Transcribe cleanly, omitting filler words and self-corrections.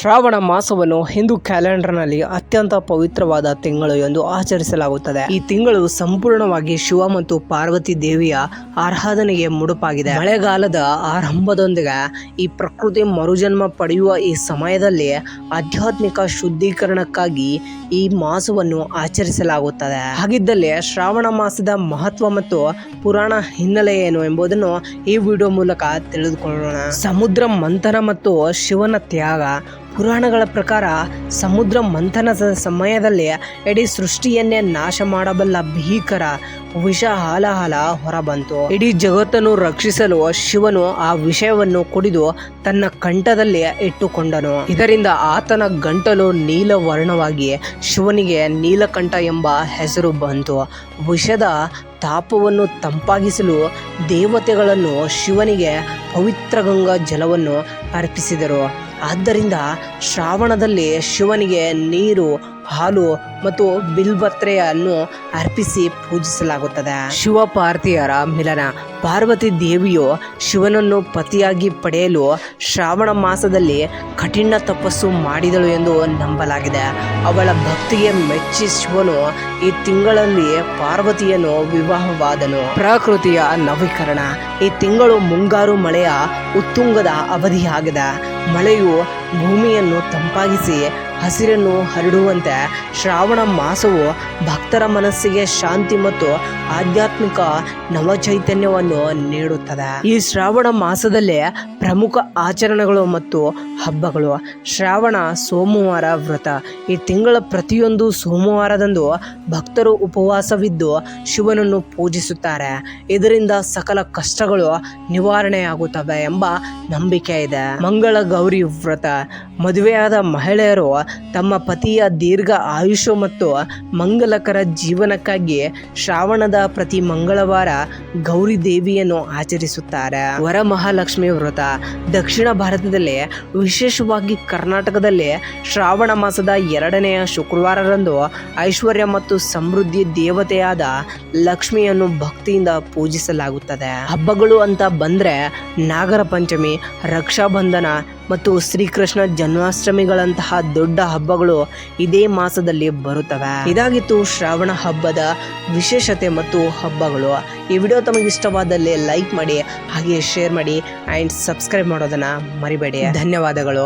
ಶ್ರಾವಣ ಮಾಸವನ್ನು ಹಿಂದೂ ಕ್ಯಾಲೆಂಡರ್ನಲ್ಲಿ ಅತ್ಯಂತ ಪವಿತ್ರವಾದ ತಿಂಗಳು ಎಂದು ಆಚರಿಸಲಾಗುತ್ತದೆ. ಈ ತಿಂಗಳು ಸಂಪೂರ್ಣವಾಗಿ ಶಿವ ಮತ್ತು ಪಾರ್ವತಿ ದೇವಿಯ ಆರಾಧನೆಗೆ ಮುಡುಪಾಗಿದೆ. ಮಳೆಗಾಲದ ಆರಂಭದೊಂದಿಗೆ ಈ ಪ್ರಕೃತಿ ಮರುಜನ್ಮ ಪಡೆಯುವ ಈ ಸಮಯದಲ್ಲಿ ಆಧ್ಯಾತ್ಮಿಕ ಶುದ್ಧೀಕರಣಕ್ಕಾಗಿ ಈ ಮಾಸವನ್ನು ಆಚರಿಸಲಾಗುತ್ತದೆ. ಹಾಗಿದ್ದಲ್ಲಿ ಶ್ರಾವಣ ಮಾಸದ ಮಹತ್ವ ಮತ್ತು ಪುರಾಣ ಹಿನ್ನೆಲೆ ಏನು ಎಂಬುದನ್ನು ಈ ವಿಡಿಯೋ ಮೂಲಕ ತಿಳಿದುಕೊಳ್ಳೋಣ. ಸಮುದ್ರ ಮಂಥನ ಮತ್ತು ಶಿವನ ತ್ಯಾಗ. ಪುರಾಣಗಳ ಪ್ರಕಾರ ಸಮುದ್ರ ಮಂಥನದ ಸಮಯದಲ್ಲಿ ಇಡೀ ಸೃಷ್ಟಿಯನ್ನೇ ನಾಶ ಮಾಡಬಲ್ಲ ಭೀಕರ ವಿಷ ಹಾಲಾಹಲ ಹೊರಬಂತು. ಇಡೀ ಜಗತ್ತನ್ನು ರಕ್ಷಿಸಲು ಶಿವನು ಆ ವಿಷಯವನ್ನು ಕುಡಿದು ತನ್ನ ಕಂಠದಲ್ಲಿ ಇಟ್ಟುಕೊಂಡನು. ಇದರಿಂದ ಆತನ ಗಂಟಲು ನೀಲವರ್ಣವಾಗಿ ಶಿವನಿಗೆ ನೀಲಕಂಠ ಎಂಬ ಹೆಸರು ಬಂತು. ವಿಷದ ತಾಪವನ್ನು ತಂಪಾಗಿಸಲು ದೇವತೆಗಳನ್ನು ಶಿವನಿಗೆ ಪವಿತ್ರ ಗಂಗಾ ಜಲವನ್ನು ಅರ್ಪಿಸಿದರು. ಆದ್ದರಿಂದ ಶ್ರಾವಣದಲ್ಲಿ ಶಿವನಿಗೆ ನೀರು, ಹಾಲು ಮತ್ತು ಬಿಲ್ವತ್ರೆಯನ್ನು ಅರ್ಪಿಸಿ ಪೂಜಿಸಲಾಗುತ್ತದೆ. ಶಿವ ಪಾರ್ವತಿಯರ ಮಿಲನ. ಪಾರ್ವತಿ ದೇವಿಯು ಶಿವನನ್ನು ಪತಿಯಾಗಿ ಪಡೆಯಲು ಶ್ರಾವಣ ಮಾಸದಲ್ಲಿ ಕಠಿಣ ತಪಸ್ಸು ಮಾಡಿದಳು ಎಂದು ನಂಬಲಾಗಿದೆ. ಅವಳ ಭಕ್ತಿಗೆ ಮೆಚ್ಚಿ ಶಿವನು ಈ ತಿಂಗಳಲ್ಲಿ ಪಾರ್ವತಿಯನ್ನು ವಿವಾಹವಾದನು. ಪ್ರಕೃತಿಯ ನವೀಕರಣ. ಈ ತಿಂಗಳು ಮುಂಗಾರು ಮಳೆಯ ಉತ್ತುಂಗದ ಅವಧಿಯಾಗಿದೆ. ಮಳೆಯು ಭೂಮಿಯನ್ನು ತಂಪಾಗಿಸಿ ಹಸಿರನ್ನು ಹರಡುವಂತೆ ಶ್ರಾವಣ ಮಾಸವು ಭಕ್ತರ ಮನಸ್ಸಿಗೆ ಶಾಂತಿ ಮತ್ತು ಆಧ್ಯಾತ್ಮಿಕ ನವಚೈತನ್ಯವನ್ನು ನೀಡುತ್ತದೆ. ಈ ಶ್ರಾವಣ ಮಾಸದಲ್ಲಿ ಪ್ರಮುಖ ಆಚರಣೆಗಳು ಮತ್ತು ಹಬ್ಬಗಳು. ಶ್ರಾವಣ ಸೋಮವಾರ ವ್ರತ. ಈ ತಿಂಗಳ ಪ್ರತಿಯೊಂದು ಸೋಮವಾರದಂದು ಭಕ್ತರು ಉಪವಾಸವಿದ್ದು ಶಿವನನ್ನು ಪೂಜಿಸುತ್ತಾರೆ. ಇದರಿಂದ ಸಕಲ ಕಷ್ಟಗಳು ನಿವಾರಣೆಯಾಗುತ್ತವೆ ಎಂಬ ನಂಬಿಕೆ ಇದೆ. ಮಂಗಳ ಗೌರಿ ವ್ರತ. ಮದುವೆಯಾದ ಮಹಿಳೆಯರು ತಮ್ಮ ಪತಿಯ ದೀರ್ಘ ಆಯುಷ್ಯ ಮತ್ತು ಮಂಗಲಕರ ಜೀವನಕ್ಕಾಗಿ ಶ್ರಾವಣದ ಪ್ರತಿ ಮಂಗಳವಾರ ಗೌರಿ ದೇವಿಯನ್ನು ಆಚರಿಸುತ್ತಾರೆ. ವರಮಹಾಲಕ್ಷ್ಮಿ ವ್ರತ. ದಕ್ಷಿಣ ಭಾರತದಲ್ಲಿ, ವಿಶೇಷವಾಗಿ ಕರ್ನಾಟಕದಲ್ಲಿ ಶ್ರಾವಣ ಮಾಸದ 2ನೇ ಶುಕ್ರವಾರದಂದು ಐಶ್ವರ್ಯ ಮತ್ತು ಸಮೃದ್ಧಿ ದೇವತೆಯಾದ ಲಕ್ಷ್ಮಿಯನ್ನು ಭಕ್ತಿಯಿಂದ ಪೂಜಿಸಲಾಗುತ್ತದೆ. ಹಬ್ಬಗಳು ಅಂತ ಬಂದ್ರೆ ನಾಗರ ಪಂಚಮಿ, ರಕ್ಷಾಬಂಧನ ಮತ್ತು ಶ್ರೀಕೃಷ್ಣ ಜನ್ಮಾಷ್ಟಮಿಗಳಂತಹ ದೊಡ್ಡ ಹಬ್ಬಗಳು ಇದೇ ಮಾಸದಲ್ಲಿ ಬರುತ್ತವೆ. ಇದಾಗಿತ್ತು ಶ್ರಾವಣ ಹಬ್ಬದ ವಿಶೇಷತೆ ಮತ್ತು ಹಬ್ಬಗಳು. ಈ ವಿಡಿಯೋ ತಮಗೆ ಇಷ್ಟವಾದಲ್ಲಿ ಲೈಕ್ ಮಾಡಿ, ಹಾಗೆ ಶೇರ್ ಮಾಡಿ ಆ್ಯಂಡ್ ಸಬ್ಸ್ಕ್ರೈಬ್ ಮಾಡೋದನ್ನ ಮರಿಬೇಡಿ. ಧನ್ಯವಾದಗಳು.